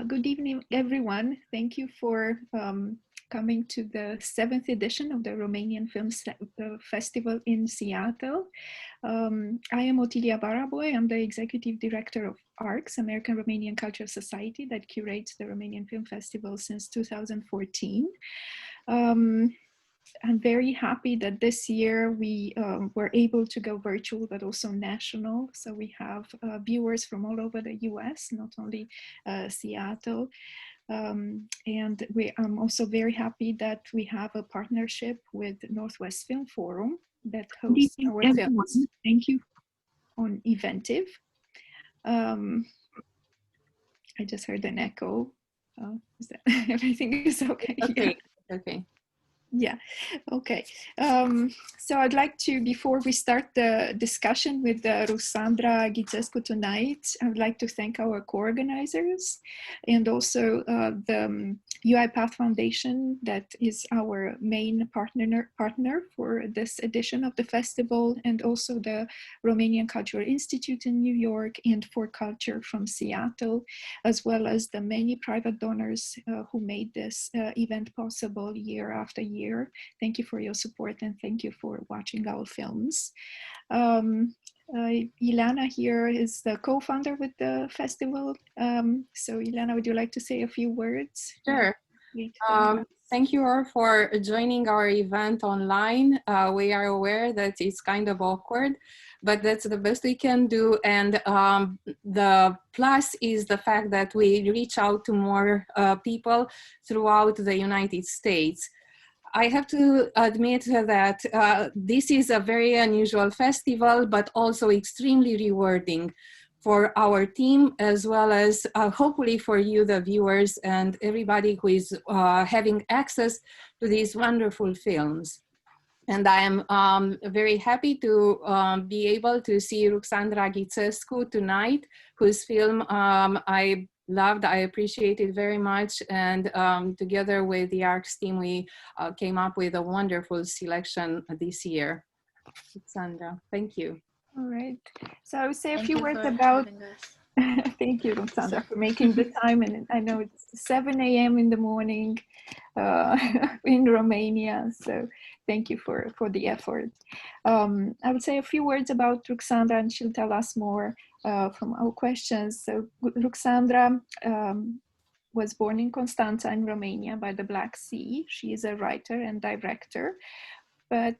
Good evening, everyone. Thank you for coming to the 7th edition of the Romanian Film Festival in Seattle. I am Otto The Barbarian. I'm the Executive Director of ARCS, American Romanian Cultural Society, that curates the Romanian Film Festival since 2014. I'm very happy that this year we were able to go virtual, but also national. So we have viewers from all over the US, not only Seattle. And I'm also very happy that we have a partnership with Northwest Film Forum that hosts our films. Thank you on Eventive. I just heard an echo. Is that everything is okay? Okay. Yeah. Okay. Yeah, okay. So I'd like to, before we start the discussion with Ruxandra Ghițescu tonight, I would like to thank our co-organizers and also the UiPath Foundation, that is our main partner for this edition of the festival, and also the Romanian Cultural Institute in New York and For Culture from Seattle, as well as the many private donors who made this event possible year after year. Thank you for your support and thank you for watching our films. Ilana here is the co-founder with the festival. So Ilana, would you like to say a few words? Sure. Thank you all for joining our event online. We are aware that it's kind of awkward, but that's the best we can do. And the plus is the fact that we reach out to more people throughout the United States. I have to admit that this is a very unusual festival, but also extremely rewarding for our team, as well as hopefully for you, the viewers, and everybody who is having access to these wonderful films. And I am very happy to be able to see Ruxandra Ghițescu tonight, whose film I loved, I appreciated very much, and together with the ARCS team, we came up with a wonderful selection this year. Ruxandra, thank you. All right, so I would say a few words about, thank you, Ruxandra, for making the time, and I know it's 7 a.m. in the morning in Romania, so thank you for the effort. I would say a few words about Ruxandra, and she'll tell us more from our questions. So Ruxandra was born in Constanța in Romania by the Black Sea. She is a writer and director, but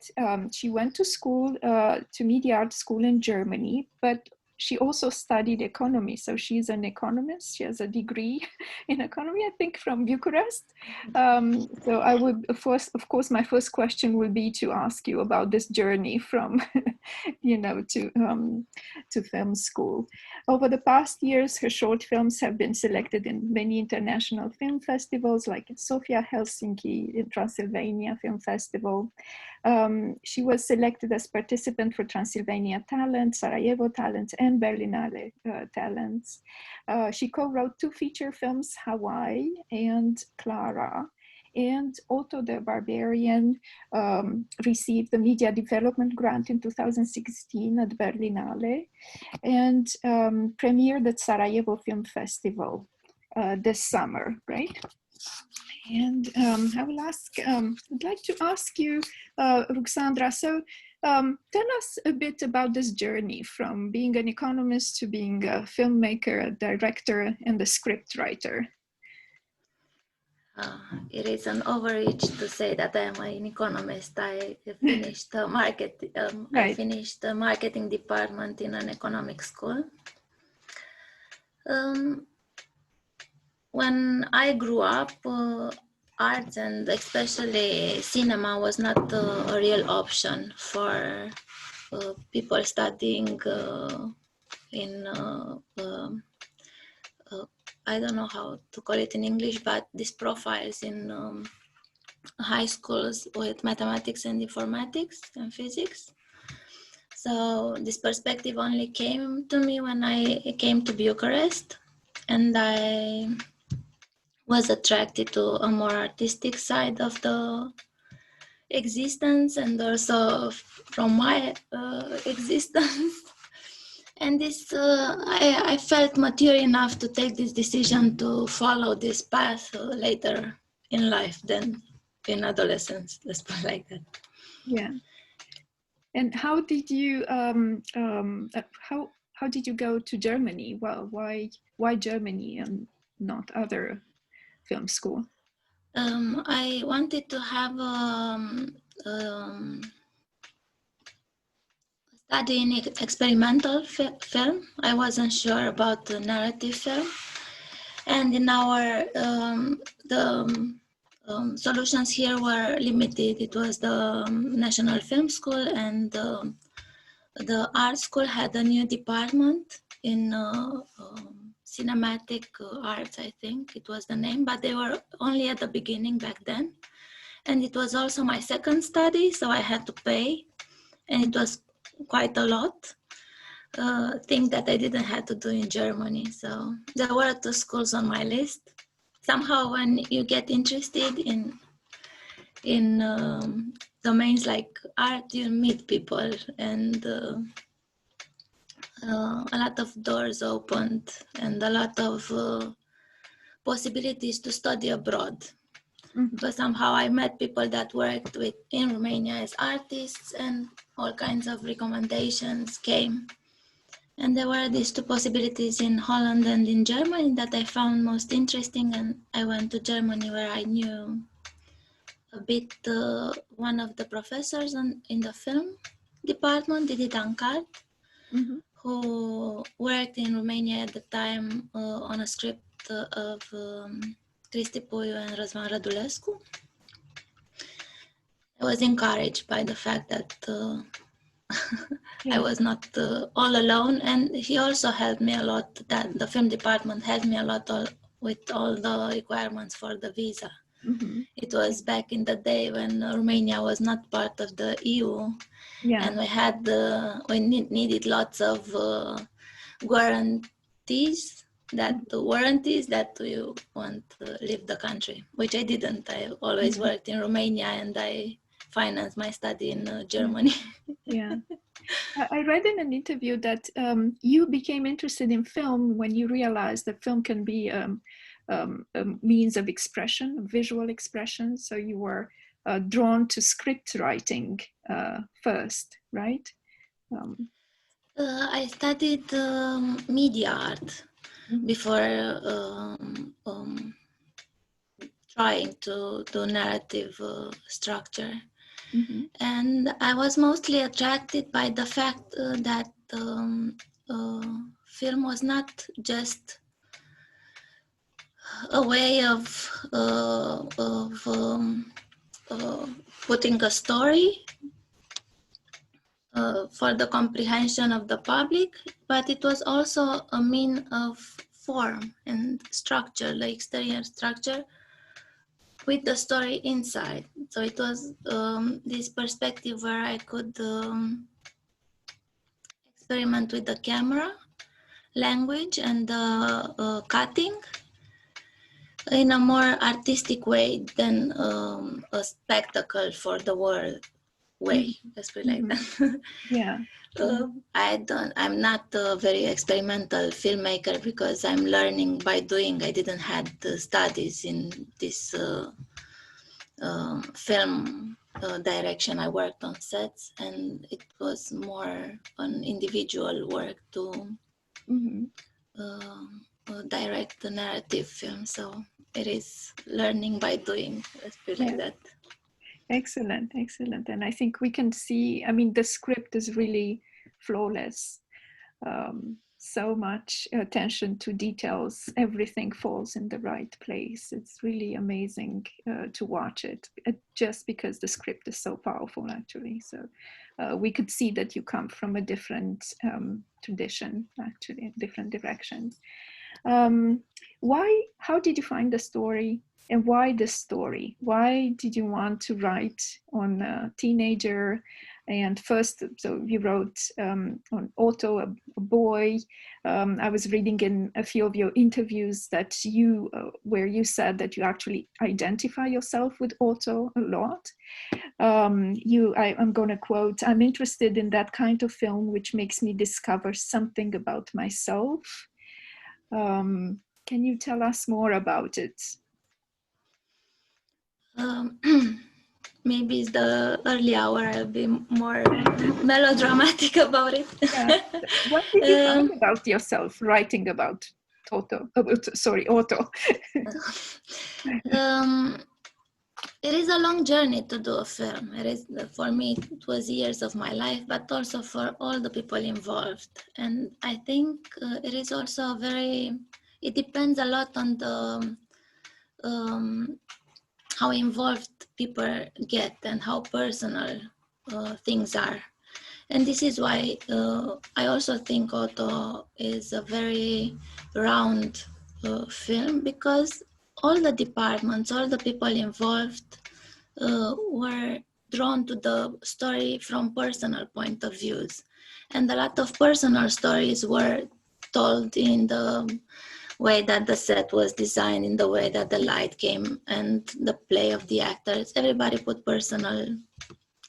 she went to school, to media art school in Germany, but she also studied economy. So she's an economist. She has a degree in economy, I think, from Bucharest. So I would, of course, my first question will be to ask you about this journey from, to film school. Over the past years, her short films have been selected in many international film festivals, like in Sofia, Helsinki, in Transylvania Film Festival. She was selected as participant for Transylvania Talents, Sarajevo Talents, and Berlinale Talents. She co-wrote 2 feature films, Hawaii and Clara, and Otto The Barbarian received the Media Development Grant in 2016 at Berlinale, and premiered at Sarajevo Film Festival this summer, right? And I will ask, I'd like to ask you, Ruxandra, so tell us a bit about this journey from being an economist to being a filmmaker, a director, and a scriptwriter. It is an overreach to say that I am an economist. I finished I finished the marketing department in an economic school. When I grew up, arts and especially cinema was not a real option for people studying in, I don't know how to call it in English, but these profiles in high schools with mathematics and informatics and physics. So this perspective only came to me when I came to Bucharest, and I was attracted to a more artistic side of the existence, and also from my existence. And this, I felt mature enough to take this decision to follow this path later in life than in adolescence, let's put it like that. Yeah. And how did you how did you go to Germany? Well, why Germany and not other film school? I wanted to have study in experimental film. I wasn't sure about the narrative film, and in our solutions here were limited. It was the National Film School, and the art school had a new department in cinematic arts, I think it was the name, but they were only at the beginning back then. And it was also my second study, so I had to pay, and it was quite a lot. Thing that I didn't have to do in Germany. So there were two schools on my list. Somehow when you get interested in domains like art, you meet people, and a lot of doors opened and a lot of possibilities to study abroad. Mm-hmm. But somehow I met people that worked in Romania as artists, and all kinds of recommendations came. And there were these two possibilities in Holland and in Germany that I found most interesting, and I went to Germany, where I knew a bit one of the professors in the film department, Didi Dankart, Mm-hmm. who worked in Romania at the time on a script of Cristi Puiu and Răzvan Rădulescu. I was encouraged by the fact that I was not all alone, and he also helped me a lot. That the film department helped me a lot with all the requirements for the visa. Mm-hmm. It was back in the day when Romania was not part of the EU, and we had needed lots of warranties that you want to leave the country, which I didn't. I always worked in Romania, and I financed my study in Germany. Yeah. I read in an interview that you became interested in film when you realized that film can be a means of expression, visual expression. So you were drawn to script writing first, right? I studied media art before trying to do narrative structure. Mm-hmm. And I was mostly attracted by the fact that film was not just a way of putting a story for the comprehension of the public, but it was also a mean of form and structure, the exterior structure, with the story inside. So it was this perspective where I could experiment with the camera, language, and cutting in a more artistic way than a spectacle for the world way. Let's put it like that. Yeah. I'm not a very experimental filmmaker because I'm learning by doing. I didn't have the studies in this film direction. I worked on sets, and it was more an individual work to direct the narrative film. So it is learning by doing. Let's put it like that. Excellent, excellent. And I think we can see, I mean, the script is really flawless. So much attention to details, everything falls in the right place. It's really amazing to watch it, just because the script is so powerful, actually. So we could see that you come from a different tradition, actually, different directions. How did you find the story? And why this story? Why did you want to write on a teenager And first, so you wrote on Otto, a boy. I was reading in a few of your interviews that you, where you said that you actually identify yourself with Otto a lot. I'm going to quote, "I'm interested in that kind of film which makes me discover something about myself." Can you tell us more about it? Maybe it's the early hour. I'll be more melodramatic about it. Yeah. What did you find about yourself writing about Otto? It is a long journey to do a film. It is, for me, it was years of my life, but also for all the people involved. And I think it is also it depends a lot on the how involved people get and how personal things are. And this is why I also think Otto is a very round film, because all the departments, all the people involved were drawn to the story from personal point of views. And a lot of personal stories were told in the way that the set was designed, in the way that the light came, and the play of the actors. Everybody put personal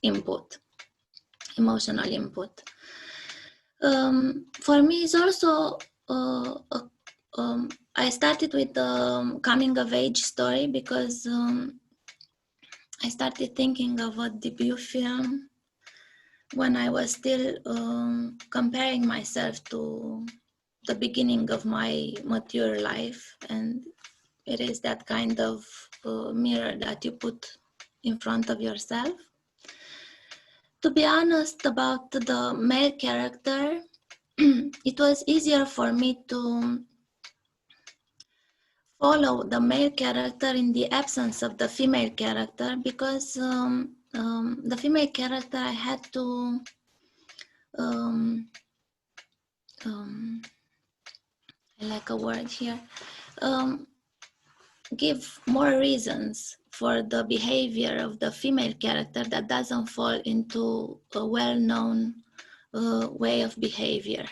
input, emotional input. For me, it's also I started with the coming of age story because I started thinking of a debut film when I was still comparing myself to the beginning of my mature life, and it is that kind of mirror that you put in front of yourself. To be honest about the male character, it was easier for me to follow the male character in the absence of the female character, because the female character I had to I like a word here, give more reasons for the behavior of the female character that doesn't fall into a well-known way of behavior.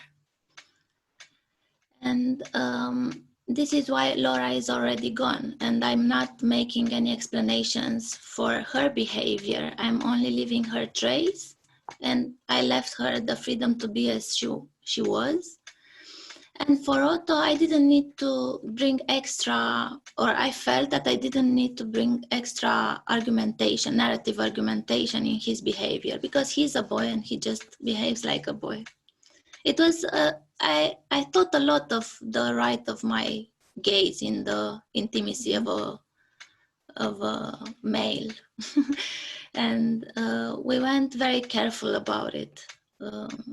And this is why Laura is already gone, and I'm not making any explanations for her behavior. I'm only leaving her trace, and I left her the freedom to be as she was. And for Otto, I didn't need to bring extra, or I felt that I didn't need to bring extra argumentation, narrative argumentation in his behavior, because he's a boy and he just behaves like a boy. It was, I thought a lot of the right of my gaze in the intimacy of a male. And we went very careful about it.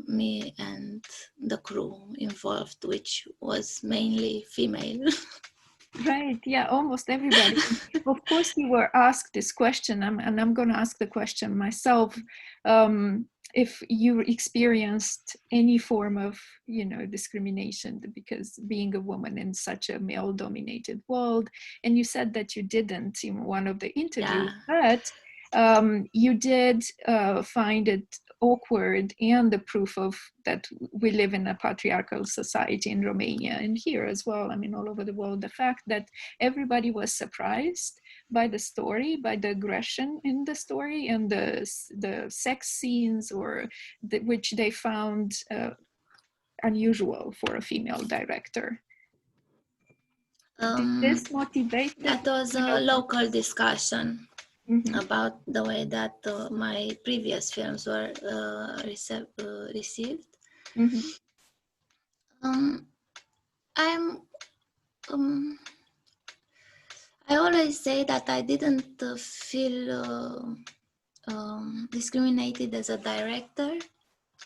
Me and the crew involved, which was mainly female. Right, yeah, almost everybody. Of course, you were asked this question, and I'm going to ask the question myself. If you experienced any form of, discrimination, because being a woman in such a male-dominated world, and you said that you didn't in one of the interviews, but you did find it awkward, and the proof of that we live in a patriarchal society in Romania and here as well, I mean all over the world, the fact that everybody was surprised by the story, by the aggression in the story, and the sex scenes, or which they found unusual for a female director. Did this motivate? That was a local discussion. Mm-hmm. About the way that my previous films were received. Mm-hmm. I always say that I didn't feel discriminated as a director,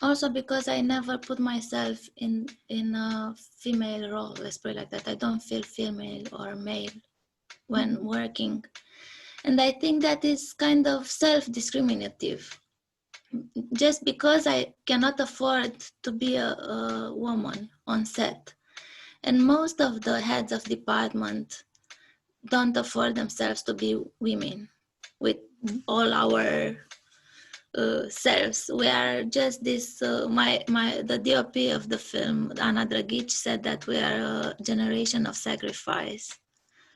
also because I never put myself in a female role, let's put it like that. I don't feel female or male when working. And I think that is kind of self-discriminative. Just because I cannot afford to be a woman on set. And most of the heads of department don't afford themselves to be women with all our selves. We are just this. The DOP of the film, Anna Dragic, said that we are a generation of sacrifice.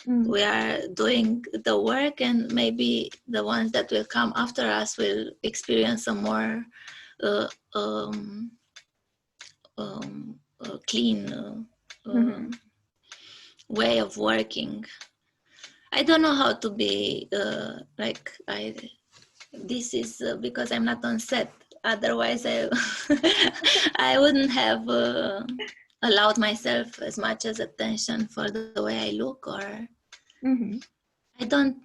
We are doing the work, and maybe the ones that will come after us will experience a more clean way of working. I don't know how to be this is because I'm not on set. Otherwise, I wouldn't have allowed myself as much as attention for the way I look, or I don't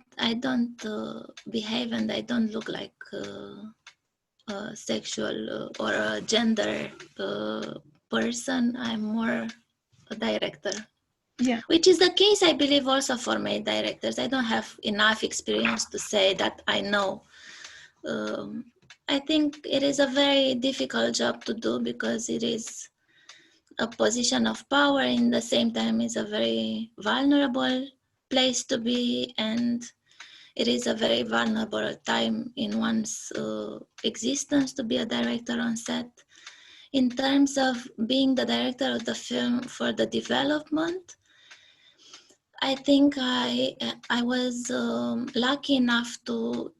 behave, and I don't look like a sexual or a gender person. I'm more a director. Yeah. Which is the case, I believe, also for male directors. I don't have enough experience to say that I know. I think it is a very difficult job to do, because it is a position of power. In the same time, it's a very vulnerable place to be, and it is a very vulnerable time in one's existence to be a director on set. In terms of being the director of the film for the development, I think I was lucky enough to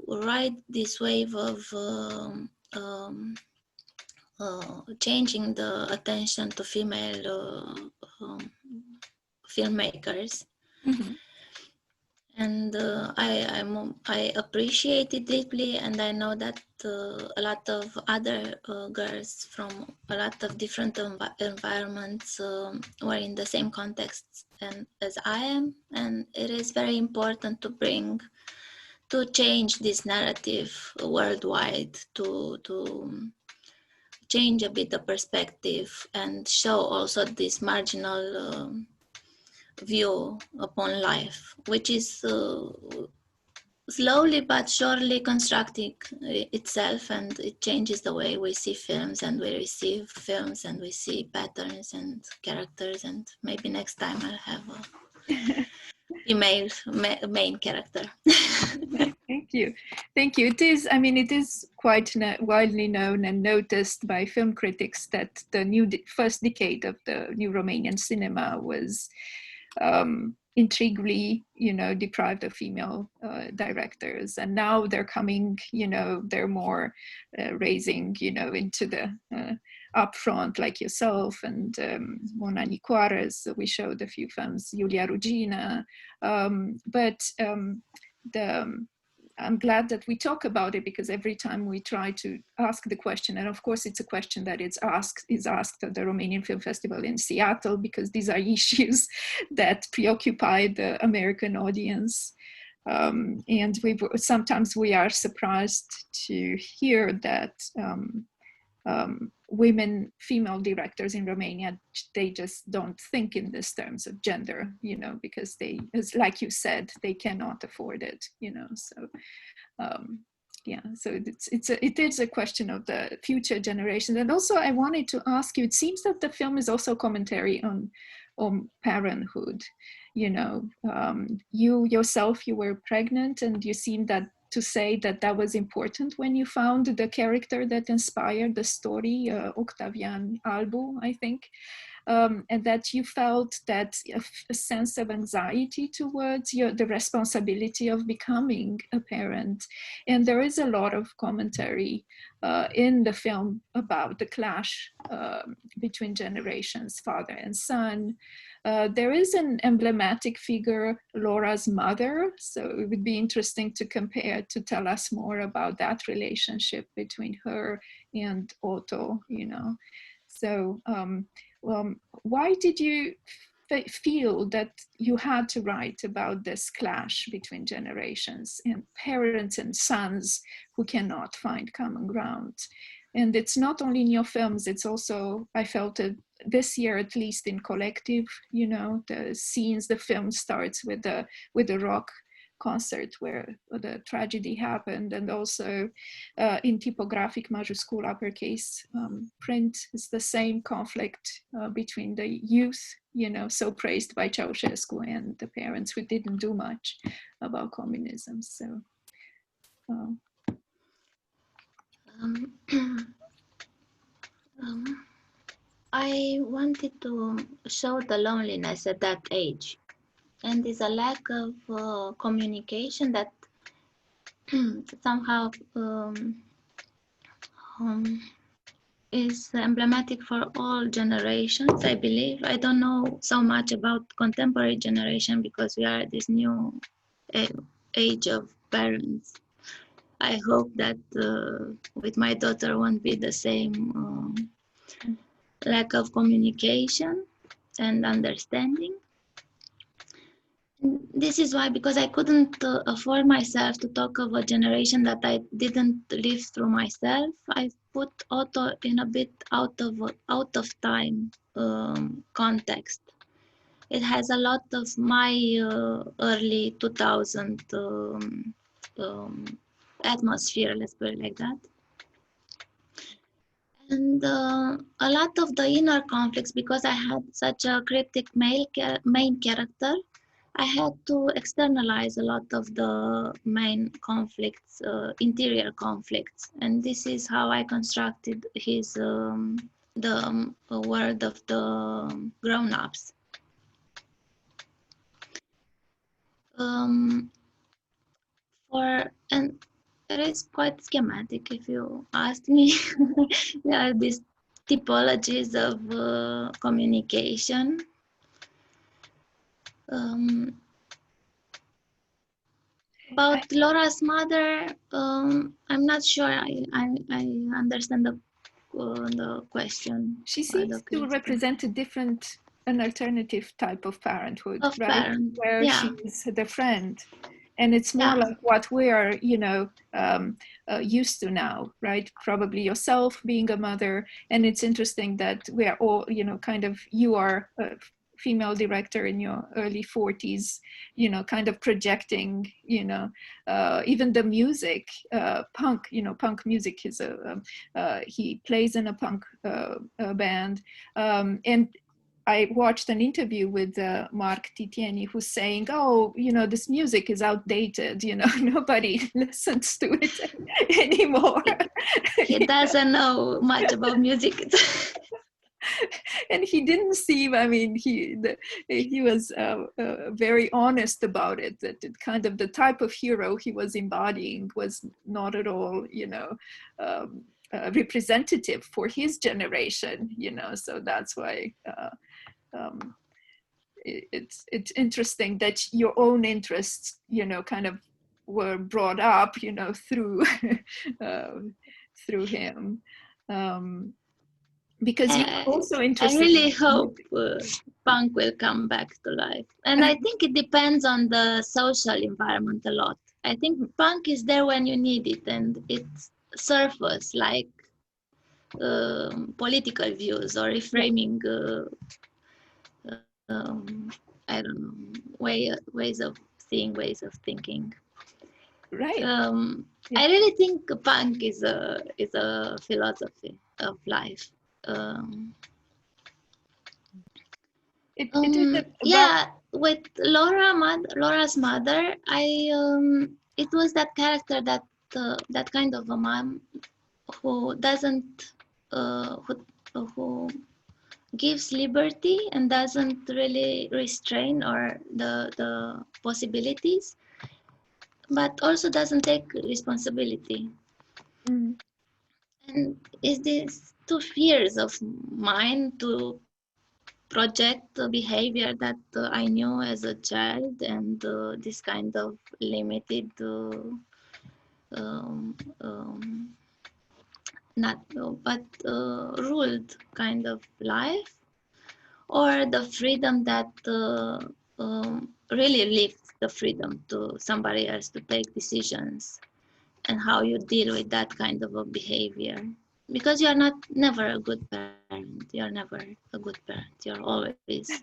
ride this wave of changing the attention to female filmmakers. And I appreciate it deeply, and I know that a lot of other girls from a lot of different environments were in the same context as I am, and it is very important to change this narrative worldwide, to change a bit the perspective and show also this marginal view upon life, which is slowly but surely constructing itself, and it changes the way we see films, and we receive films, and we see patterns and characters, and maybe next time I'll have a female main character. Thank you. It is quite widely known and noticed by film critics that the first decade of the new Romanian cinema was intriguingly, deprived of female directors, and now they're coming, they're more raising, into the upfront, like yourself and Mona Nicoares. We showed a few films, Julia Rugina, I'm glad that we talk about it, because every time we try to ask the question, and of course it's a question that is asked at the Romanian Film Festival in Seattle, because these are issues that preoccupy the American audience. And sometimes we are surprised to hear that female directors in Romania, they just don't think in this terms of gender, because they, as like you said, they cannot afford it, so so it is a question of the future generations. And also I wanted to ask you, it seems that the film is also commentary on parenthood. You yourself, you were pregnant, and you seemed to say that was important when you found the character that inspired the story, Octavian Albu, I think, and that you felt that a sense of anxiety towards the responsibility of becoming a parent. And there is a lot of commentary in the film about the clash between generations, father and son. There is an emblematic figure, Laura's mother, so it would be interesting to tell us more about that relationship between her and Otto, So why did you feel that you had to write about this clash between generations and parents and sons who cannot find common ground? And it's not only in your films, it's also, I felt it this year, at least in Collective, the scenes, the film starts with the rock concert where the tragedy happened, and also in typographic majuscule uppercase print is the same conflict between the youth, so praised by Ceausescu, and the parents who didn't do much about communism. So Um, I wanted to show the loneliness at that age, and there's a lack of communication that somehow is emblematic for all generations, I believe. I don't know so much about contemporary generation because we are at this new age of parents. I hope that with my daughter won't be the same lack of communication and understanding. This is why, because I couldn't afford myself to talk of a generation that I didn't live through myself, I put Otto in a bit out of time context. It has a lot of my early 2000 atmosphere, let's put it like that. And a lot of the inner conflicts, because I had such a cryptic main character, I had to externalize a lot of the main conflicts, interior conflicts, and this is how I constructed his the world of the grown-ups. And it is quite schematic, if you ask me. There are these typologies of communication. About Laura's mother, I'm not sure I understand the question. She seems to represent an alternative type of parenthood, of right? Parent. Where Yeah. she's the friend. And it's more like what we are, used to now, right? Probably yourself being a mother. And it's interesting that we are all, you are a female director in your early 40s, kind of projecting, even the music, punk, punk music is he plays in a punk band. And I watched an interview with Mark Titieni, who's saying, "Oh, this music is outdated. Nobody listens to it anymore." He doesn't know much about music. And he didn't seem. I mean, he was very honest about it. That kind of the type of hero he was embodying was not at all, representative for his generation. So that's why. It's interesting that your own interests, kind of were brought up, through through him, because you're also interested. I really hope punk will come back to life, and I think it depends on the social environment a lot. I think punk is there when you need it, and it surfaces like political views or reframing. I don't know, ways of seeing, ways of thinking. Right. I really think punk is a philosophy of life. With Laura's mother, it was that character that kind of a mom who doesn't who gives liberty and doesn't really restrain or the possibilities, but also doesn't take responsibility. And is this two fears of mine to project the behavior that I knew as a child, and this kind of limited ruled kind of life, or the freedom that really leaves the freedom to somebody else to take decisions, and how you deal with that kind of a behavior. Because you're never a good parent. You're never a good parent. You're always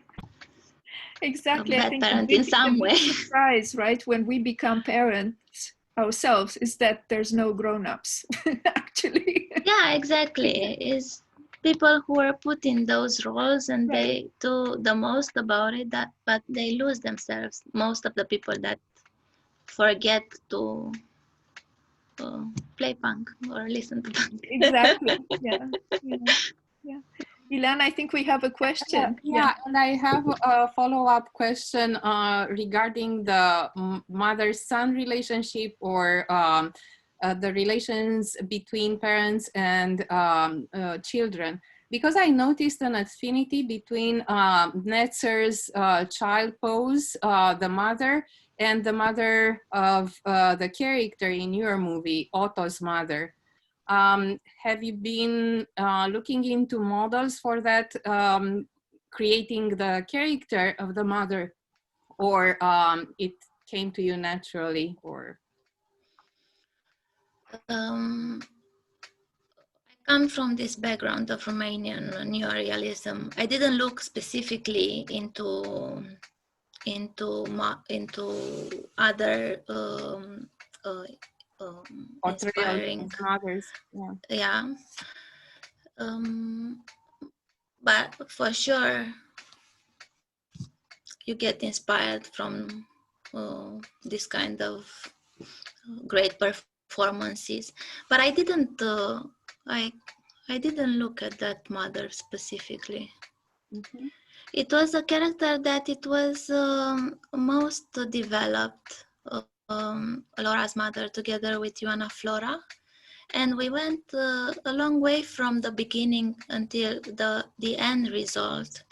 exactly. a bad parent in some way. Surprise, right? When we become parents ourselves, is that there's no grown-ups, actually. Yeah, exactly. Is people who are put in those roles, and they do the most about it, but they lose themselves. Most of the people that forget to play punk or listen to punk. Exactly. Yeah. Yeah. Ilan, I think we have a question. Yeah, and I have a follow-up question regarding the mother-son relationship, or the relations between parents and children. Because I noticed an affinity between Netzer's child pose, the mother, and the mother of the character in your movie, Otto's mother. Have you been looking into models for that, creating the character of the mother, or it came to you naturally? Or I come from this background of Romanian neorealism. I didn't look specifically into other inspiring mothers. Yeah. But for sure you get inspired from this kind of great performances, but I didn't I didn't look at that mother specifically. Mm-hmm. It was a character that it was most developed, Laura's mother, together with Ioana Flora. And we went a long way from the beginning until the end result.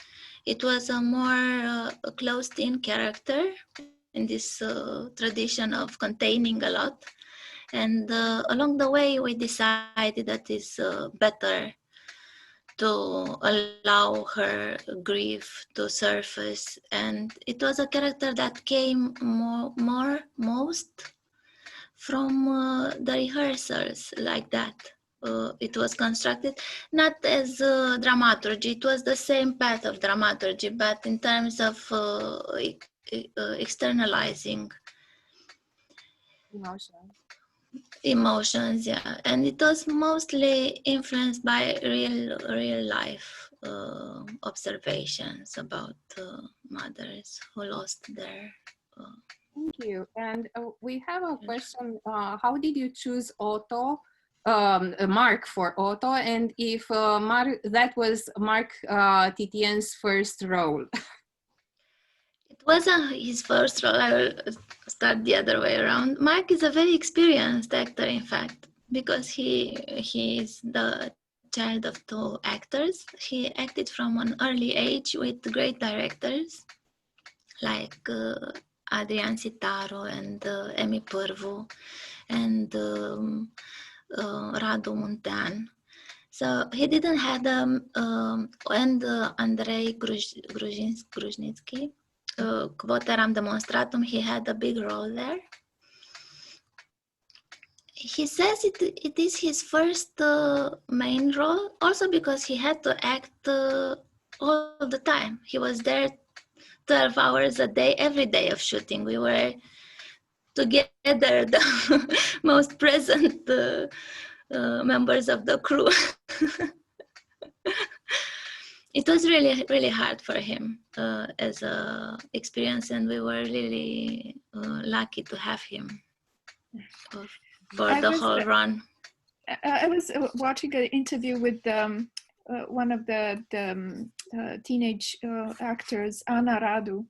It was a more closed-in character in this tradition of containing a lot. And along the way, we decided that it's better to allow her grief to surface. And it was a character that came most from the rehearsals, like that. It was constructed not as dramaturgy, it was the same path of dramaturgy, but in terms of externalizing emotions, yeah. And it was mostly influenced by real life observations about mothers who lost their Thank you. And we have a question. How did you choose Otto, Mark for Otto, and if that was Mark Titian's first role? It wasn't his first role. I will start the other way around. Mark is a very experienced actor, in fact, because he is the child of two actors. He acted from an early age with great directors like Adrian Sitaro and Emi Pârvu and Radu Muntean. So he didn't have and Andrei Gruzhnitsky, Quoteram Demonstratum, he had a big role there. He says it is his first main role, also because he had to act all the time. He was there 12 hours a day, every day of shooting. We were together, the most present members of the crew. It was really, really hard for him as an experience, and we were really lucky to have him for the whole run. I was watching an interview with one of the teenage actors, Ana Radu,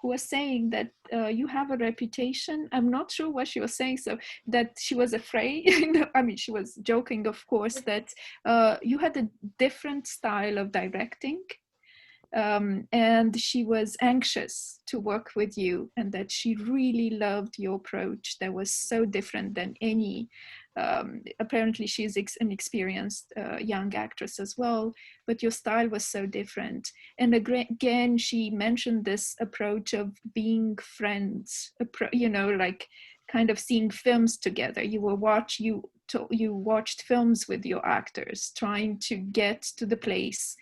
who was saying that you have a reputation. I'm not sure what she was saying, so that she was afraid. I mean, she was joking, of course, that you had a different style of directing. And she was anxious to work with you, and that she really loved your approach that was so different than any. Apparently she's an experienced young actress as well, but your style was so different. And again, she mentioned this approach of being friends, you know, like kind of seeing films together. You watched films with your actors, trying to get to the place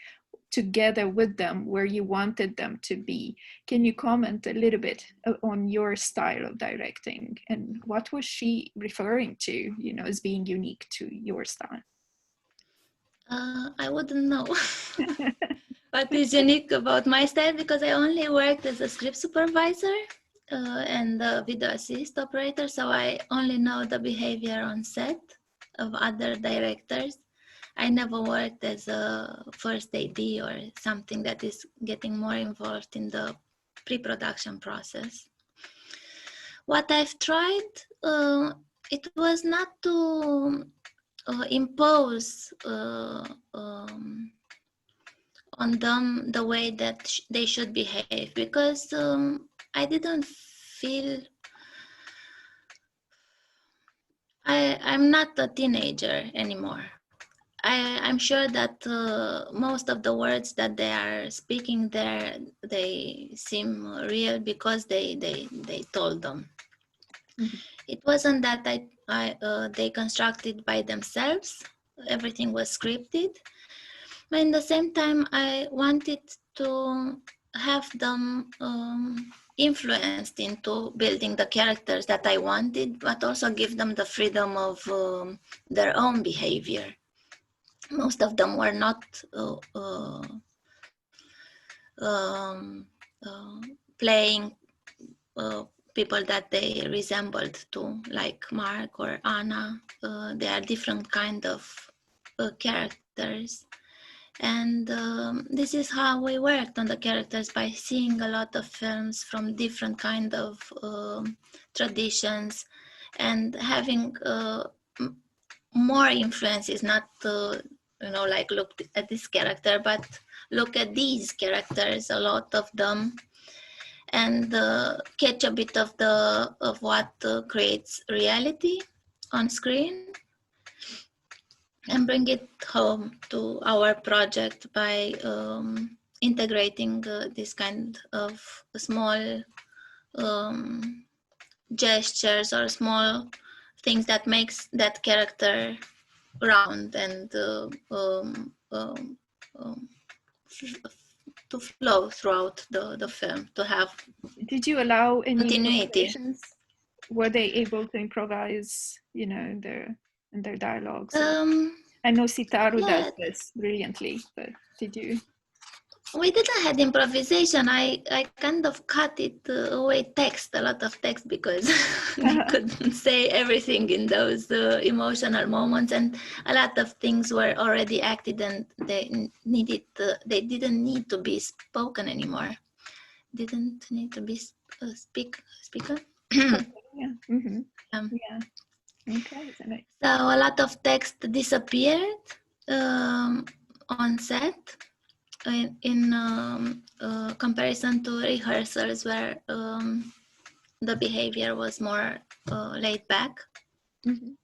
together with them where you wanted them to be. Can you comment a little bit on your style of directing, and what was she referring to, you know, as being unique to your style? I wouldn't know what is unique about my style, because I only worked as a script supervisor and the video assist operator, so I only know the behavior on set of other directors. I never worked as a first AD or something that is getting more involved in the pre-production process. What I've tried, it was not to impose on them the way that they should behave, because I didn't feel, I'm not a teenager anymore. I'm sure that most of the words that they are speaking there, they seem real because they told them. Mm-hmm. It wasn't that they constructed by themselves. Everything was scripted. But in the same time, I wanted to have them influenced into building the characters that I wanted, but also give them the freedom of their own behavior. Most of them were not playing people that they resembled to, like Mark or Anna. They are different kind of characters. And this is how we worked on the characters, by seeing a lot of films from different kind of traditions, and having more influences, not like look at this character, but look at these characters, a lot of them, and catch a bit of what creates reality on screen, and bring it home to our project by integrating this kind of small gestures or small things that makes that character round and to flow throughout the film, to have. Did you allow any continuity? Were they able to improvise, in their dialogues? I know Sitaru does this brilliantly, but did you? We didn't have improvisation. I kind of cut it away, a lot of text, because they couldn't say everything in those emotional moments, and a lot of things were already acted, and they didn't need to be spoken anymore. Didn't need to be speaker. Yeah. Mm-hmm. Yeah. Okay. So a lot of text disappeared on set. In comparison to rehearsals, where the behavior was more laid back. Mm-hmm.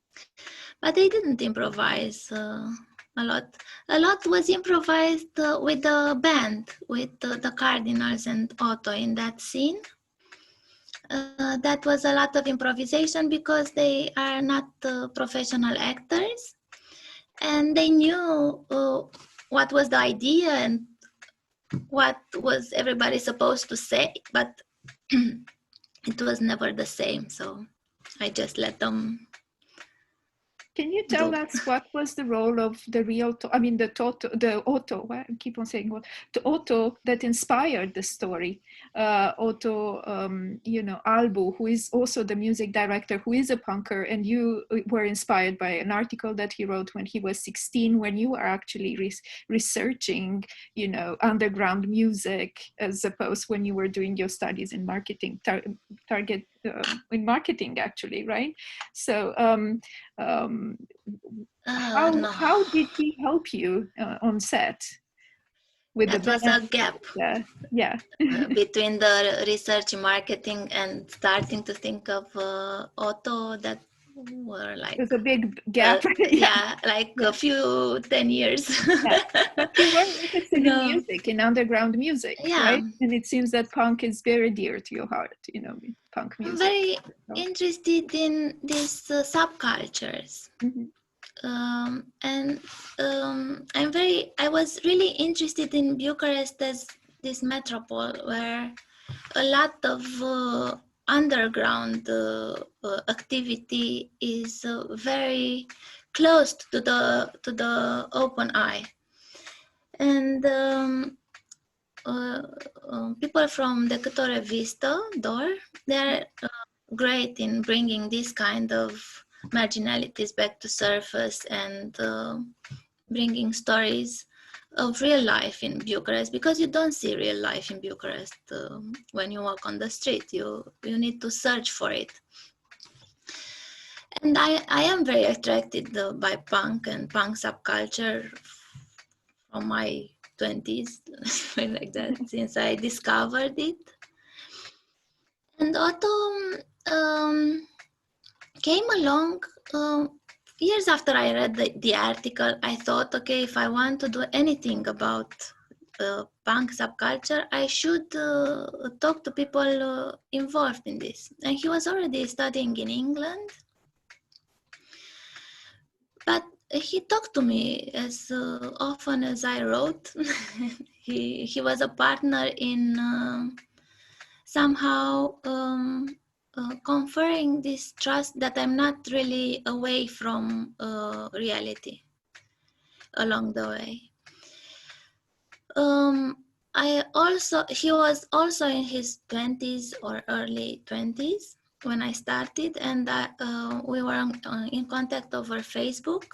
But they didn't improvise a lot. A lot was improvised with the band, with the Cardinals and Otto in that scene. That was a lot of improvisation, because they are not professional actors, and they knew what was the idea and what was everybody supposed to say, but it was never the same. So I just let them. Can you tell us what was the role of the real, the Otto, I keep on saying what, the Otto that inspired the story? Otto, Albu, who is also the music director, who is a punker, and you were inspired by an article that he wrote when he was 16, when you were actually researching, underground music, as opposed when you were doing your studies in marketing, in marketing, actually, right? So how did he help you on set? With that was a gap. Yeah. Between the research in marketing and starting to think of Otto, that were like, there's a big gap. A few 10 years. But you were interested in music, in underground music, right? And it seems that punk is very dear to your heart, punk music. I'm very interested in these subcultures. Mm-hmm. I was really interested in Bucharest as this metropole where a lot of underground activity is very close to the open eye, and people from the Câtore Vista door, they're great in bringing this kind of marginalities back to surface and bringing stories of real life in Bucharest, because you don't see real life in Bucharest when you walk on the street. You need to search for it. And I am very attracted by punk and punk subculture from my 20s, like that, since I discovered it. And Otto came along years after I read the article. I thought, okay, if I want to do anything about punk subculture, I should talk to people involved in this. And he was already studying in England, but he talked to me as often as I wrote. he was a partner in somehow conferring this trust that I'm not really away from reality along the way. He was also in his 20s or early 20s when I started, and we were in contact over Facebook.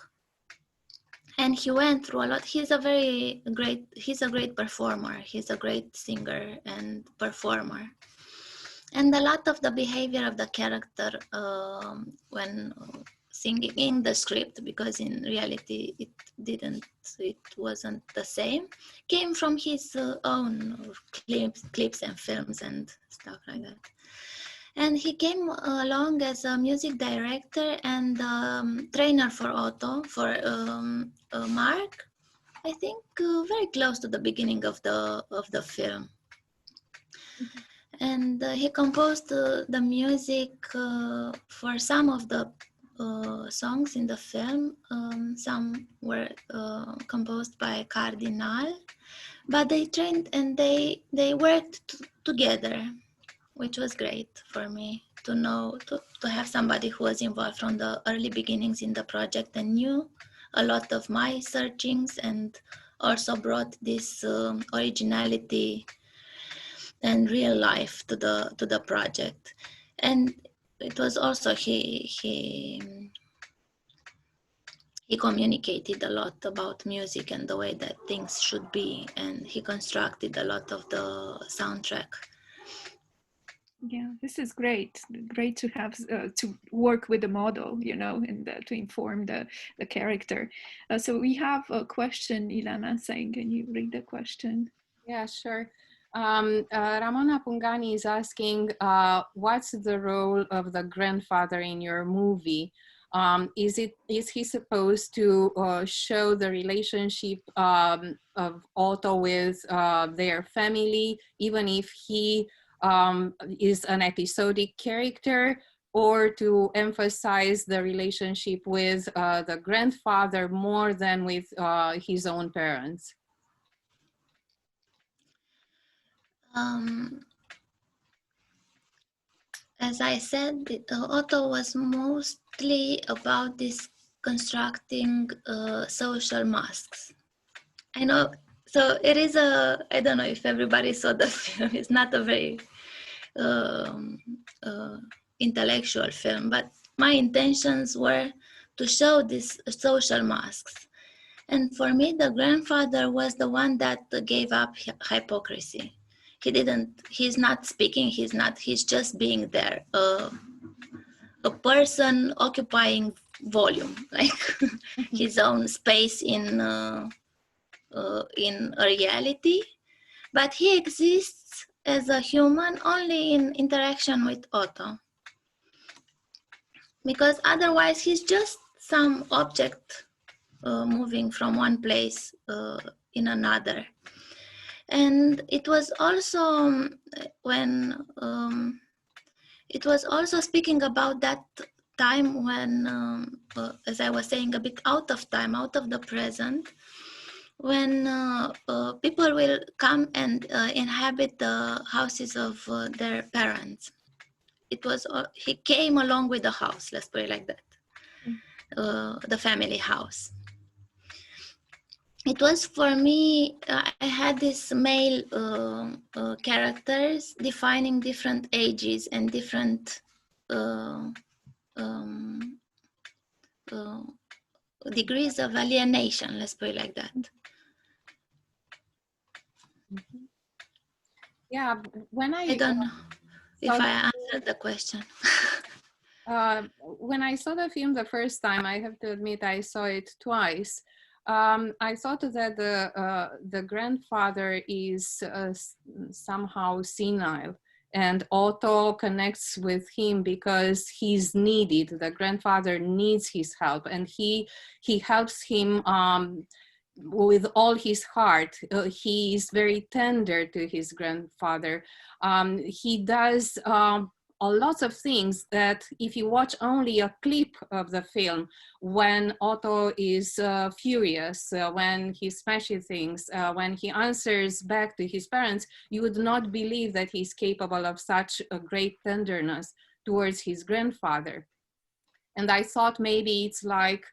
And he went through a lot. He's a great performer. He's a great singer and performer. And a lot of the behavior of the character when singing in the script, because in reality it wasn't the same, came from his own clips and films and stuff like that. And he came along as a music director and trainer for Otto, for Mark, I think very close to the beginning of the film. Mm-hmm. And he composed the music for some of the songs in the film. Some were composed by Cardinal, but they trained and they worked together, which was great for me to know, to have somebody who was involved from the early beginnings in the project and knew a lot of my searchings and also brought this originality and real life to the project. And it was also he communicated a lot about music and the way that things should be, and he constructed a lot of the soundtrack. Yeah, this is great. Great to have to work with the model, you know, and to inform the character. So we have a question, Ilana, saying, can you read the question? Yeah, sure. Ramona Pungani is asking, what's the role of the grandfather in your movie? Is he supposed to show the relationship of Otto with their family, even if he is an episodic character, or to emphasize the relationship with the grandfather more than with his own parents? As I said, Otto was mostly about this constructing social masks. I know, so it is I don't know if everybody saw the film. It's not a very intellectual film, but my intentions were to show these social masks. And for me, the grandfather was the one that gave up hypocrisy. He's not speaking, he's just being there. A person occupying volume, like his own space in a reality, but he exists as a human only in interaction with Otto. Because otherwise he's just some object moving from one place in another. And it was also when it was also speaking about that time when, as I was saying, a bit out of time, out of the present, when people will come and inhabit the houses of their parents. It was he came along with the house, let's put it like that, the family house. it was for me, I had this male characters defining different ages and different degrees of alienation, let's put it like that. Yeah, when I don't know if I answered the question. When I saw the film the first time, I have to admit I saw it twice. I thought that the grandfather is somehow senile, and Otto connects with him because he's needed. The grandfather needs his help, and he helps him with all his heart. He is very tender to his grandfather. He does lots of things that if you watch only a clip of the film, when Otto is furious, when he smashes things, when he answers back to his parents, you would not believe that he's capable of such a great tenderness towards his grandfather. And I thought maybe it's like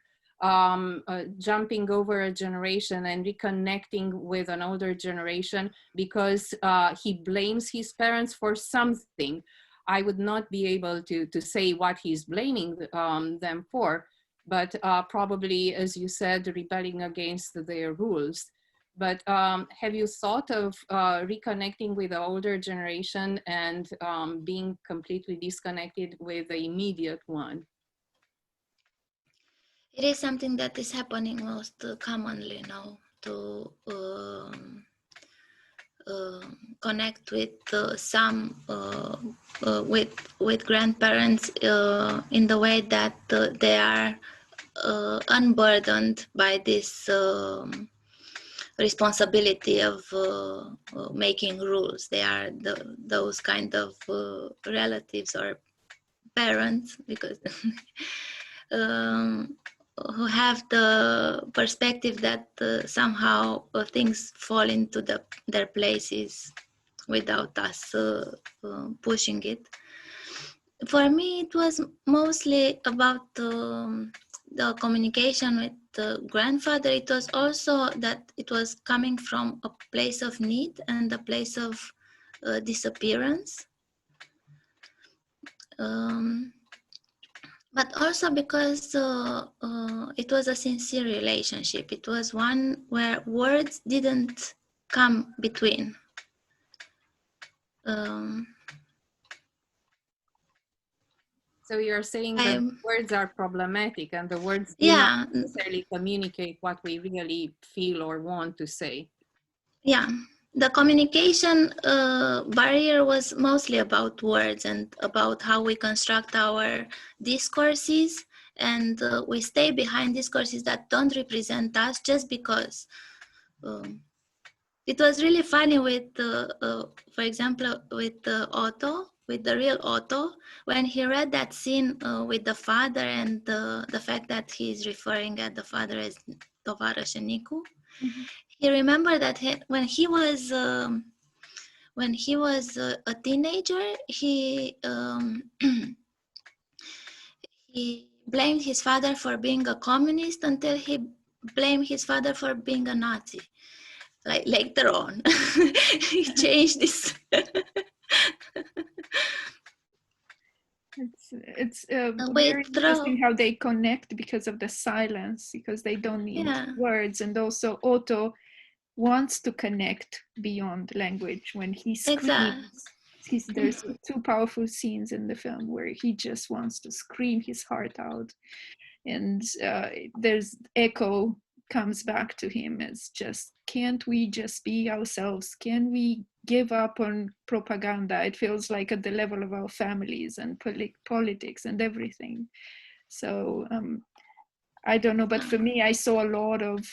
jumping over a generation and reconnecting with an older generation, because he blames his parents for something. I would not be able to say what he's blaming them for, but probably, as you said, rebelling against their rules. But have you thought of reconnecting with the older generation and being completely disconnected with the immediate one? It is something that is happening most commonly now, to connect with some with grandparents in the way that they are unburdened by this responsibility of making rules. They are those kind of relatives or parents, because who have the perspective that somehow things fall into their places without us pushing it. For me, it was mostly about the communication with the grandfather. It was also that it was coming from a place of need and a place of disappearance. But also because it was a sincere relationship. It was one where words didn't come between. So you're saying that words are problematic and the words do yeah, not necessarily communicate what we really feel or want to say. Yeah, the communication barrier was mostly about words and about how we construct our discourses, and we stay behind discourses that don't represent us just because. It was really funny with, for example, with Otto, with the real Otto, when he read that scene with the father and the fact that he's referring at the father as Tovarășenicu. Mm-hmm. He remembered that when he was a teenager, he he blamed his father for being a communist until he blamed his father for being a Nazi. Like later on, he changed this. It's very interesting how they connect because of the silence, because they don't need words, and also Otto wants to connect beyond language when he screams. There's two powerful scenes in the film where he just wants to scream his heart out, and there's echo comes back to him as just, can't we just be ourselves? Can we give up on propaganda? It feels like at the level of our families and politics and everything. So I don't know, but for me, I saw a lot of,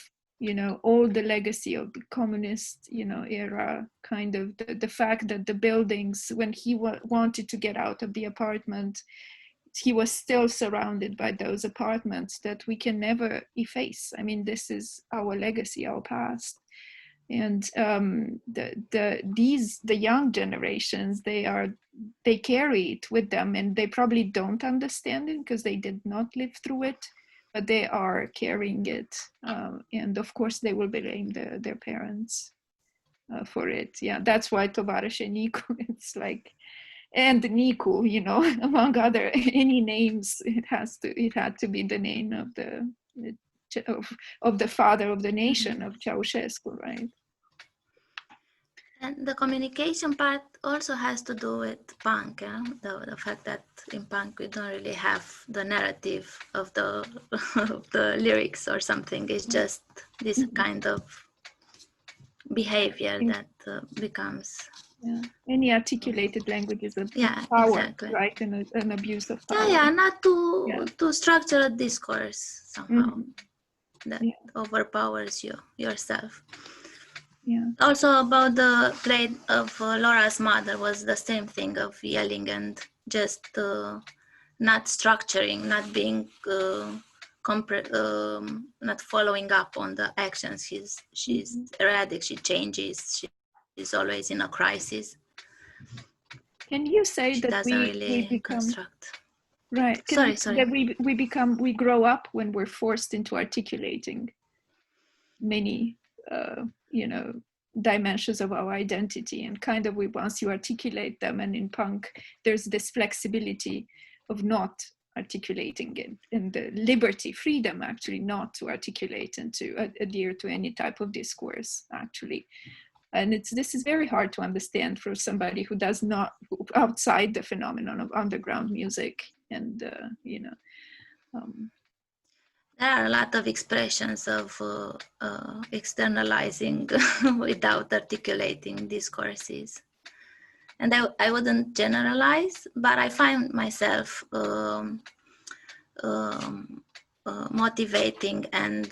all the legacy of the communist, era, kind of the fact that the buildings, when he wanted to get out of the apartment, he was still surrounded by those apartments that we can never efface. I mean, this is our legacy, our past. And the young generations, they carry it with them, and they probably don't understand it because they did not live through it. but they are carrying it, and of course they will blame their parents for it. Yeah, that's why Tovarășe Nicu, it's like, and Nicu, you know, among other any names, it had to be the name of the father of the nation, of Ceausescu, right? And the communication part also has to do with punk, yeah? The fact that in punk we don't really have the narrative of the of the lyrics or something. It's just this kind of behavior that becomes. Yeah. Any articulated language is a power, exactly. right? And an abuse of power. Yeah, not to structure a discourse somehow that overpowers you yourself. Yeah. Also about the play of Laura's mother was the same thing of yelling and just not structuring, not being not following up on the actions. She's erratic. She changes. She's always in a crisis. Can you say she that we become construct? Right? Sorry. That we grow up when we're forced into articulating many dimensions of our identity, and kind of once you articulate them, and in punk there's this flexibility of not articulating it, and the liberty, freedom actually not to articulate and to adhere to any type of discourse actually. And this is very hard to understand for somebody who does not, outside the phenomenon of underground music, and there are a lot of expressions of externalizing without articulating discourses. And I wouldn't generalize, but I find myself motivating and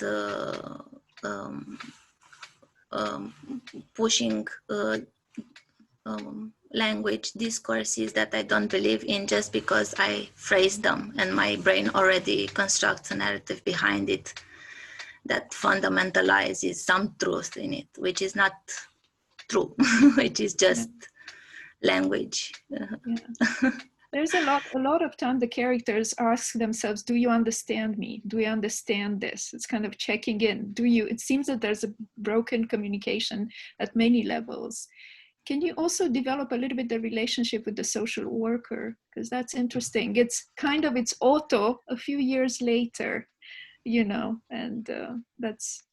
pushing language discourses that I don't believe in just because I phrase them and my brain already constructs a narrative behind it that fundamentalizes some truth in it, which is not true, which is just language. There's a lot of time the characters ask themselves, do you understand me? Do you understand this? It's kind of checking in. It seems that there's a broken communication at many levels. Can you also develop a little bit the relationship with the social worker? Because that's interesting. It's Otto a few years later, and that's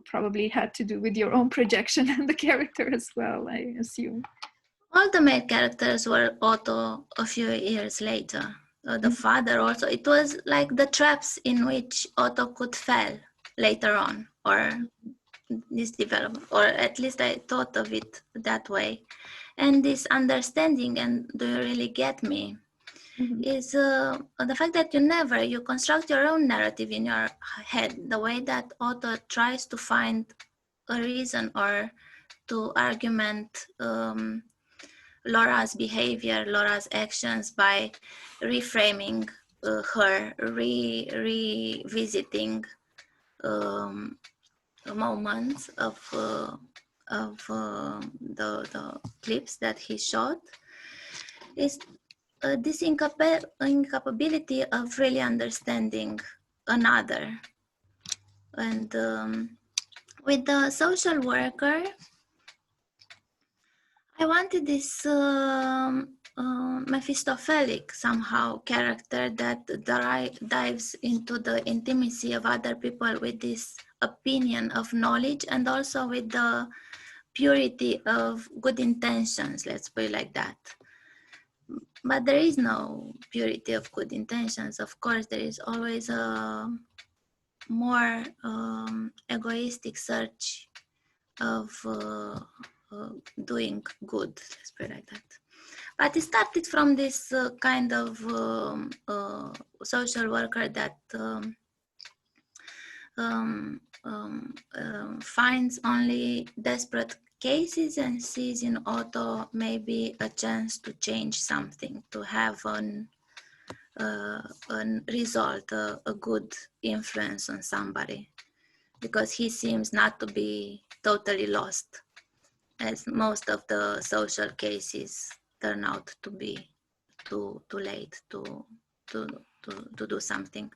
probably had to do with your own projection and the character as well, I assume. All the main characters were Otto a few years later. The father also, it was like the traps in which Otto could fall later on, or this development, or at least I thought of it that way. And this understanding, and do you really get me, is the fact that you construct your own narrative in your head, the way that Otto tries to find a reason or to argument Laura's behavior, Laura's actions by reframing her, revisiting moments of the clips that he shot, is this incapability of really understanding another. And with the social worker, I wanted this Mephistophelic somehow character that dives into the intimacy of other people with this opinion of knowledge, and also with the purity of good intentions, let's put it like that. But there is no purity of good intentions. Of course, there is always a more egoistic search of doing good, let's put it like that. But it started from this kind of social worker that finds only desperate cases and sees in Otto maybe a chance to change something, to have an result, a good influence on somebody, because he seems not to be totally lost, as most of the social cases turn out to be too late to to do something.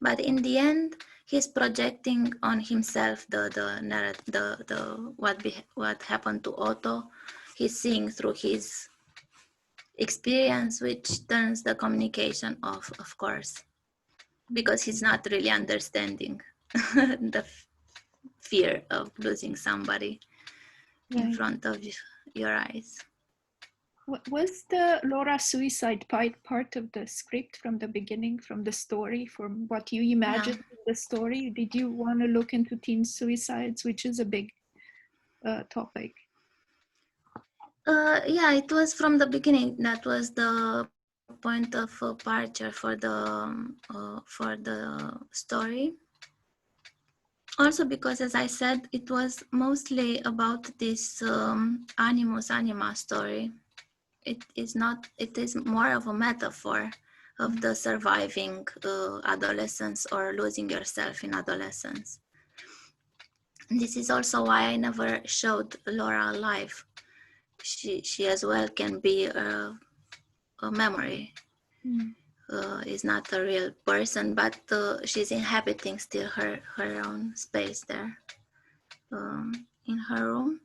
But in the end, he's projecting on himself what happened to Otto. He's seeing through his experience, which turns the communication off, of course, because he's not really understanding the fear of losing somebody in front of your eyes. Was the Laura suicide part of the script from the beginning, from the story, from what you imagined in the story? Did you want to look into teen suicides, which is a big topic? Yeah, it was from the beginning. That was the point of departure for the story. Also because, as I said, it was mostly about this animus anima story. It is more of a metaphor of the surviving adolescence or losing yourself in adolescence. This is also why I never showed Laura alive. She as well can be a memory. Is not a real person, but she's inhabiting still her own space there in her room.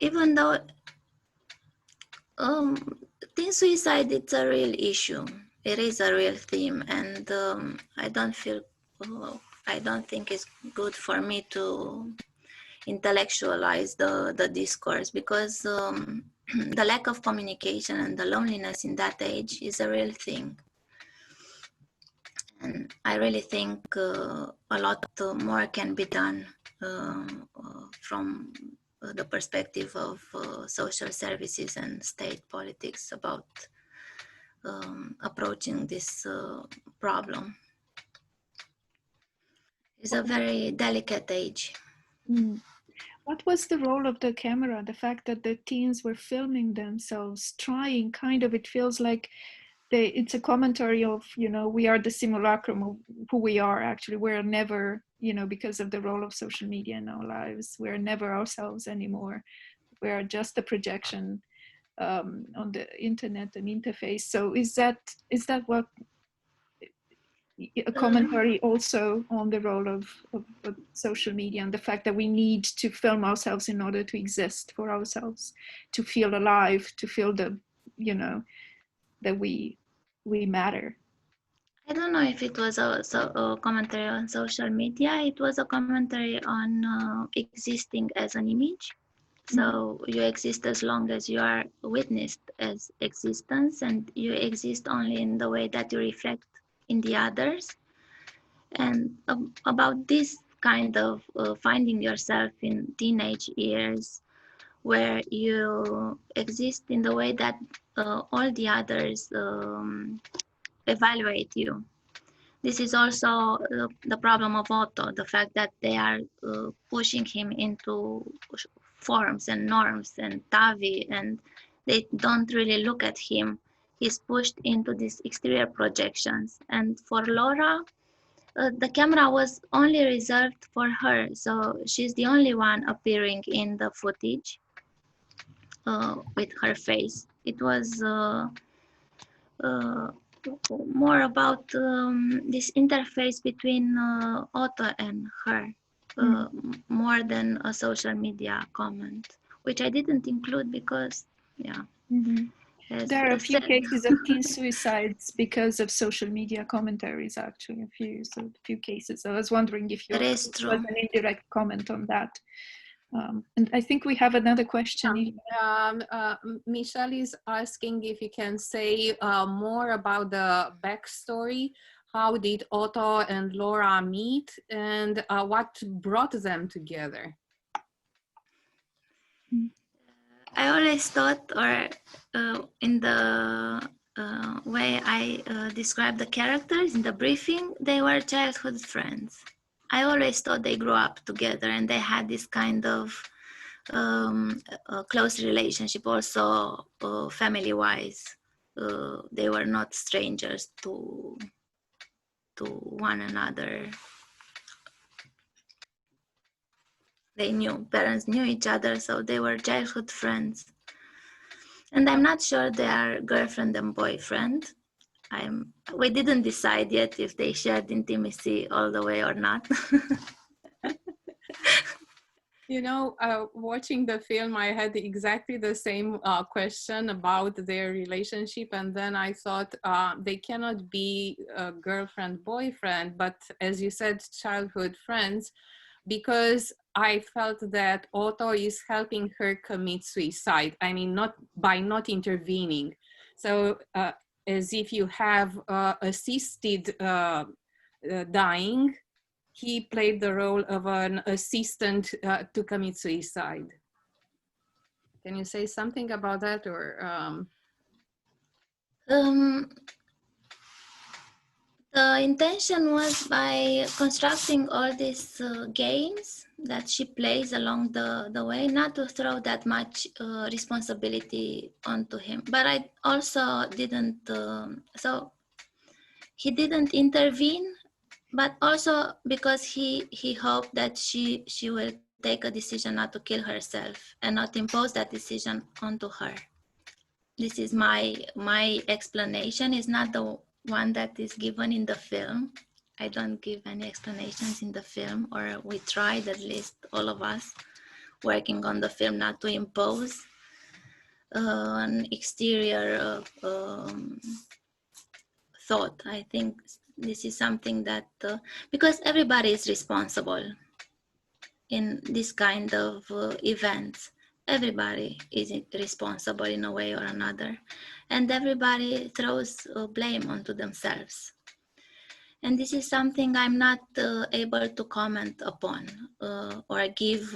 Even though teen suicide, it's a real issue. It is a real theme, and I don't think it's good for me to intellectualize the discourse, because the lack of communication and the loneliness in that age is a real thing. And I really think a lot more can be done from the perspective of social services and state politics about approaching this problem. It's a very delicate age. What was the role of the camera? The fact that the teens were filming themselves, trying, kind of, it feels like it's a commentary of, we are the simulacrum of who we are, actually. We're never, because of the role of social media in our lives, we're never ourselves anymore. We're just a projection on the internet and interface. So is that what a commentary also on the role of social media and the fact that we need to film ourselves in order to exist for ourselves, to feel alive, to feel that we matter? I don't know if it was a commentary on social media. It was a commentary on existing as an image. So you exist as long as you are witnessed as existence, and you exist only in the way that you reflect in the others. And about this kind of finding yourself in teenage years, where you exist in the way that all the others evaluate you. This is also the problem of Otto, the fact that they are pushing him into forms and norms and tavi, and they don't really look at him. He's pushed into these exterior projections. And for Laura, the camera was only reserved for her, so she's the only one appearing in the footage with her face. It was more about this interface between Otto and her, more than a social media comment, which I didn't include because, there are a few cases of teen suicides because of social media commentaries, actually, a few cases. I was wondering if there was an indirect comment on that. And I think we have another question. Michelle is asking if you can say more about the backstory. How did Otto and Laura meet, and what brought them together? I always thought, or in the way I described the characters in the briefing, they were childhood friends. I always thought they grew up together and they had this kind of close relationship, also family-wise. They were not strangers to one another. Parents knew each other, so they were childhood friends. And I'm not sure they are girlfriend and boyfriend. We didn't decide yet if they shared intimacy all the way or not. You know, watching the film, I had exactly the same question about their relationship. And then I thought they cannot be a girlfriend, boyfriend, but as you said, childhood friends, because I felt that Otto is helping her commit suicide. I mean, not by not intervening. So as if you have assisted dying, he played the role of an assistant to commit suicide. Can you say something about that, or? The intention was by constructing all these games that she plays along the way, not to throw that much responsibility onto him. But I also didn't, so he didn't intervene, but also because he hoped that she will take a decision not to kill herself and not impose that decision onto her. This is my explanation. Is not the one that is given in the film. I don't give any explanations in the film, or we tried, at least all of us working on the film, not to impose an exterior thought. I think this is something that, because everybody is responsible in this kind of events. Everybody is responsible in a way or another, and everybody throws blame onto themselves. And this is something I'm not able to comment upon or give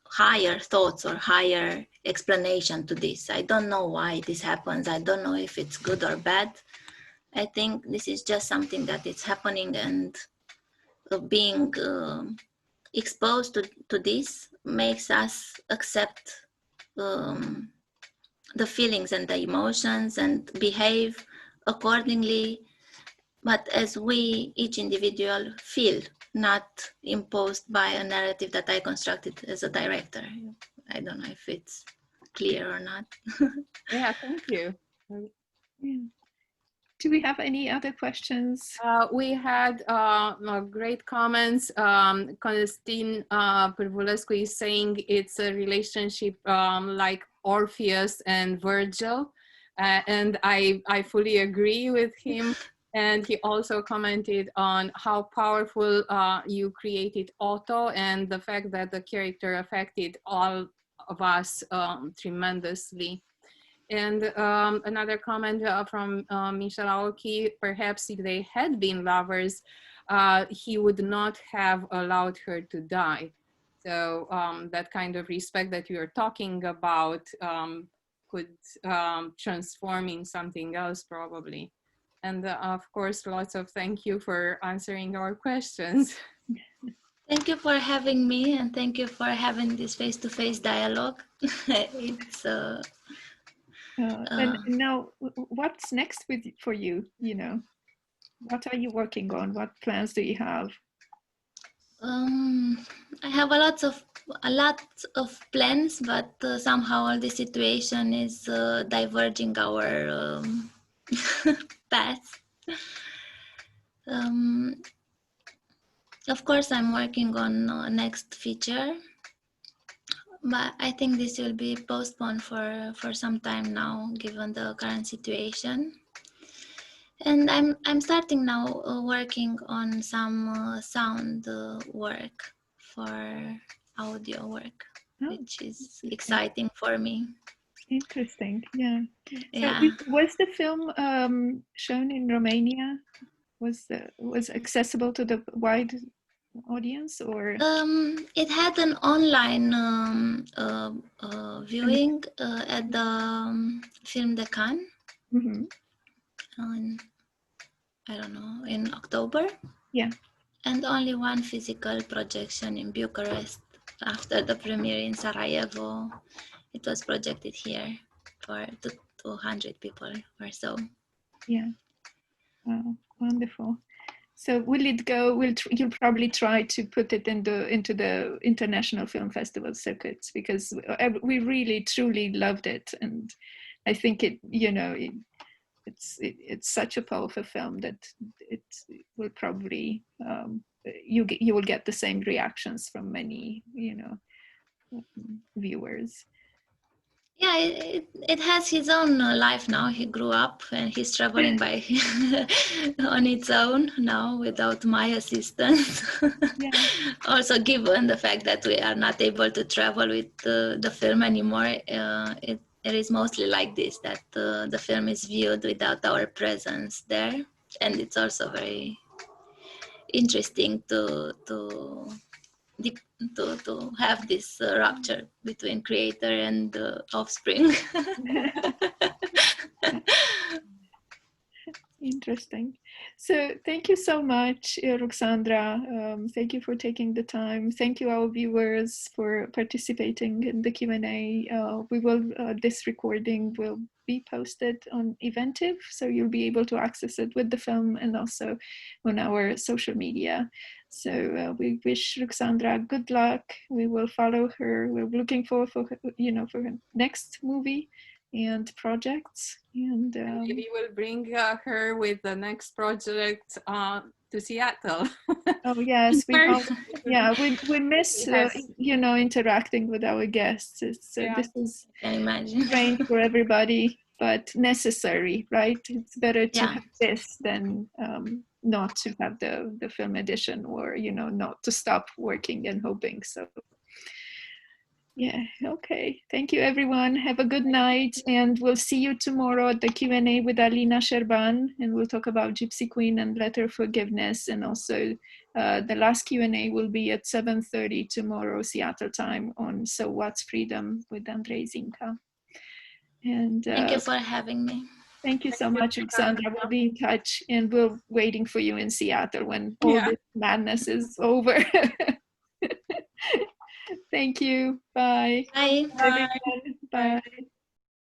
higher thoughts or higher explanation to this. I don't know why this happens. I don't know if it's good or bad. I think this is just something that is happening, and being exposed to this makes us accept the feelings and the emotions and behave accordingly, but as we, each individual, feel, not imposed by a narrative that I constructed as a director. I don't know if it's clear or not. Yeah, thank you. Yeah. Do we have any other questions? We had great comments. Constantin Pârvulescu is saying it's a relationship like Orpheus and Virgil. And I fully agree with him. And he also commented on how powerful you created Otto, and the fact that the character affected all of us tremendously. And another comment from Michel Aoki: perhaps if they had been lovers, he would not have allowed her to die. So that kind of respect that you're talking about could transform in something else probably. And of course, lots of thank you for answering our questions. Thank you for having me, and thank you for having this face-to-face dialogue. It's and now, what's next for you? You know, what are you working on? What plans do you have? I have a lot of plans, but somehow all the situation is diverging our path. Of course, I'm working on next feature, but I think this will be postponed for some time now, given the current situation. And I'm starting now working on some sound work for audio work, which is exciting for me. Interesting, yeah. Yeah. So was the film shown in Romania? Was accessible to the wide audience, or? It had an online viewing at the Film de Cannes. Mm-hmm. I don't know, in October. Yeah. And only one physical projection in Bucharest after the premiere in Sarajevo. It was projected here for 200 people or so. Yeah. Wow, wonderful. So will it go? You'll probably try to put it into the international film festival circuits, because we really truly loved it, and I think it's such a powerful film that it will probably you will get the same reactions from many viewers. Yeah, it has his own life now. He grew up and he's traveling by on its own now without my assistance. Yeah. Also, given the fact that we are not able to travel with the film anymore, it is mostly like this, that the film is viewed without our presence there. And it's also very interesting to have this rupture between creator and offspring. Interesting. So thank you so much, Ruxandra. Thank you for taking the time. Thank you, our viewers, for participating in the Q&A. This recording will be posted on Eventive, so you'll be able to access it with the film and also on our social media. So we wish Ruxandra good luck. We will follow her. We're looking forward for her next movie and projects, and maybe we'll bring her with the next project to Seattle. Oh yes, we miss interacting with our guests. This is strange for everybody, but necessary, right? It's better to have this than not to have the film edition, or not to stop working and hoping. So yeah, okay. Thank you, everyone. Have a good night, and we'll see you tomorrow at the Q&A with Alina Sherban, and we'll talk about Gypsy Queen and Letter Forgiveness, and also the last Q&A will be at 7:30 tomorrow, Seattle time, on So What's Freedom with Andrei Zinka. And thank you for having me. Thank you so much, Ruxandra. We'll be in touch, and we're waiting for you in Seattle when all this madness is over. Thank you. Bye. Bye. Bye. Bye.